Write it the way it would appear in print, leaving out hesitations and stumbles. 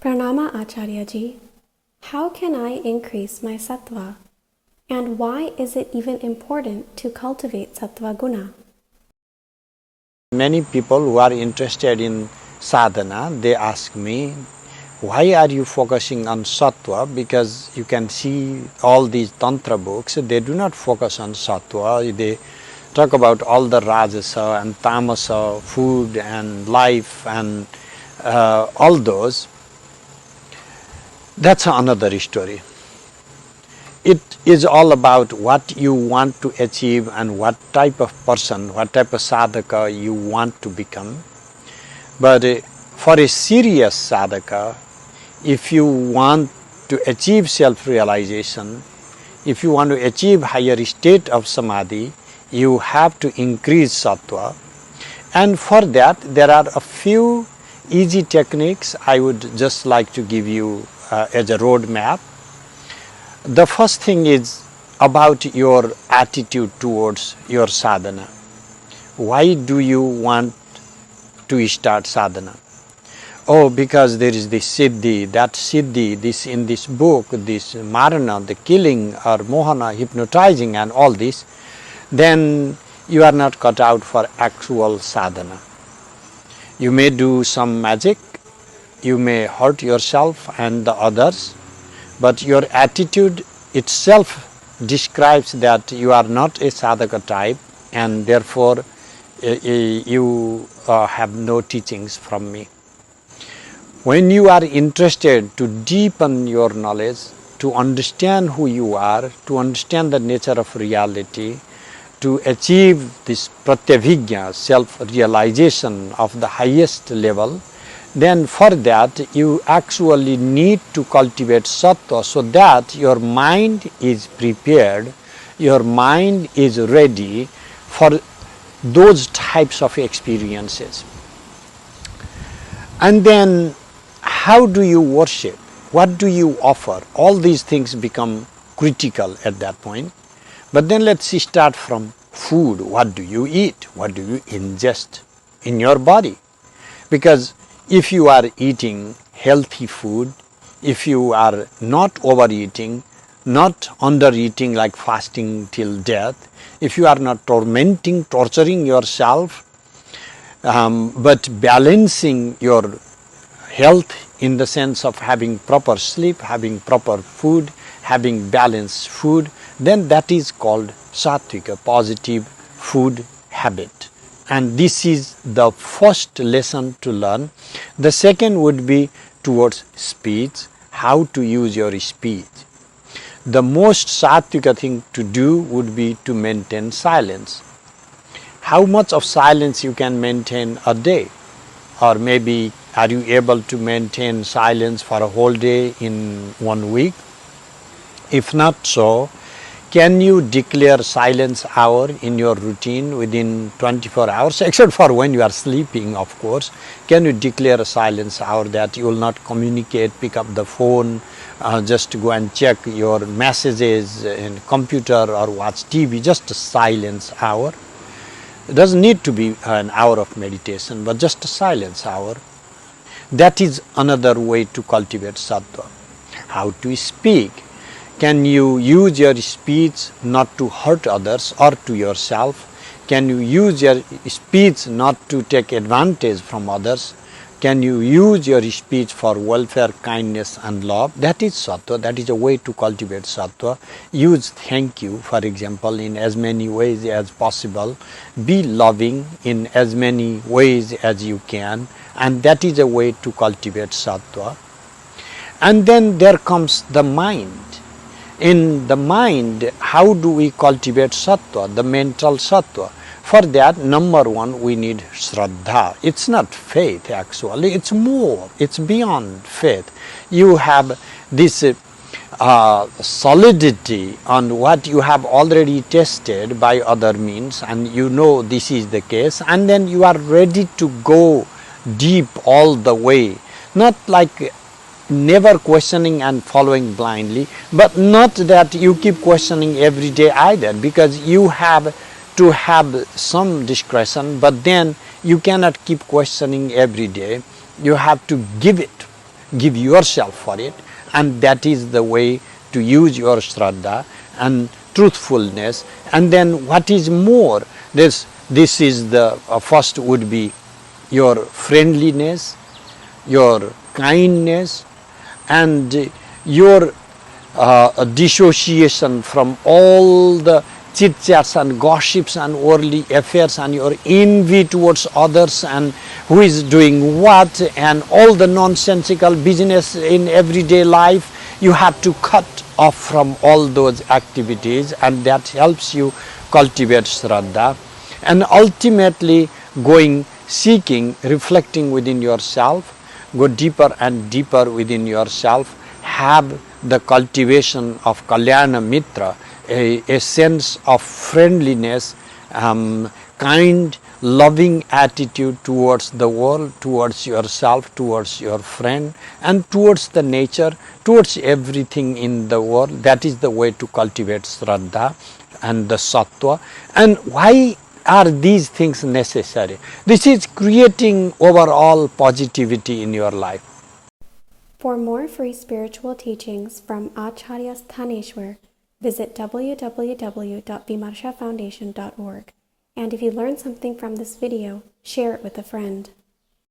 Pranama Acharya Ji. How can I increase my Sattva? And why is it even important to cultivate Sattva guṇa? Many people who are interested in sadhana, they ask me, why are you focusing on Sattva? Because you can see all these Tantra books, they do not focus on Sattva. They talk about all the Rajasa and Tamasa, food and life and all those. That's another story. It is all about what you want to achieve and what type of person, what type of sadhaka you want to become. But for a serious sadhaka, if you want to achieve self-realization, if you want to achieve higher state of samadhi, you have to increase sattva. And for that, there are a few easy techniques I would just like to give you as a roadmap. The first thing is about your attitude towards your sadhana. Why do you want to start sadhana? Oh, because there is this siddhi, that siddhi, this in this book, this marana, the killing or mohana, hypnotizing and all this, then you are not cut out for actual sadhana. You may do some magic, you may hurt yourself and the others, but your attitude itself describes that you are not a sadhaka type and therefore you have no teachings from me. When you are interested to deepen your knowledge, to understand who you are, to understand the nature of reality, to achieve this pratyabhijna, self-realization of the highest level, then for that you actually need to cultivate sattva so that your mind is prepared, your mind is ready for those types of experiences. And then how do you worship? What do you offer? All these things become critical at that point. But then let's start from food. What do you eat? What do you ingest in your body? Because if you are eating healthy food, if you are not overeating, not undereating like fasting till death, if you are not torturing yourself, but balancing your health in the sense of having proper sleep, having proper food, having balanced food, then that is called sattvika, positive food habit. And this is the first lesson to learn. The second would be towards speech, how to use your speech. The most sattvika thing to do would be to maintain silence. How much of silence you can maintain a day? Or maybe are you able to maintain silence for a whole day in 1 week? If not so, can you declare silence hour in your routine within 24 hours, except for when you are sleeping, of course? Can you declare a silence hour that you will not communicate, pick up the phone, just go and check your messages in computer or watch TV, just a silence hour? It doesn't need to be an hour of meditation, but just a silence hour. That is another way to cultivate sattva. How to speak? Can you use your speech not to hurt others or to yourself? Can you use your speech not to take advantage from others? Can you use your speech for welfare, kindness and love? That is sattva, that is a way to cultivate sattva. Use thank you, for example, in as many ways as possible. Be loving in as many ways as you can, and that is a way to cultivate sattva. And then there comes the mind. In the mind, how do we cultivate sattva, the mental sattva? For that, number one, we need shraddha. It's not faith actually, it's more, it's beyond faith. You have this solidity on what you have already tested by other means, and you know this is the case, and then you are ready to go deep all the way. Not like never questioning and following blindly, but not that you keep questioning every day either, because you have to have some discretion, but then you cannot keep questioning every day. You have to give it give yourself for it, and that is the way to use your Shraddha and truthfulness. And then what is more, this is the first would be your friendliness, your kindness, and your dissociation from all the chit-chats and gossips and worldly affairs and your envy towards others and who is doing what and all the nonsensical business in everyday life. You have to cut off from all those activities, and that helps you cultivate Shraddha. And ultimately seeking, reflecting within yourself, go deeper and deeper within yourself, have the cultivation of Kalyana Mitra, a sense of friendliness, kind, loving attitude towards the world, towards yourself, towards your friend, and towards the nature, towards everything in the world. That is the way to cultivate Shraddha and the Sattva. And why are these things necessary? This is creating overall positivity in your life. For more free spiritual teachings from Acharya Sthaneshwar, visit www.vimarshafoundation.org. And if you learned something from this video, share it with a friend.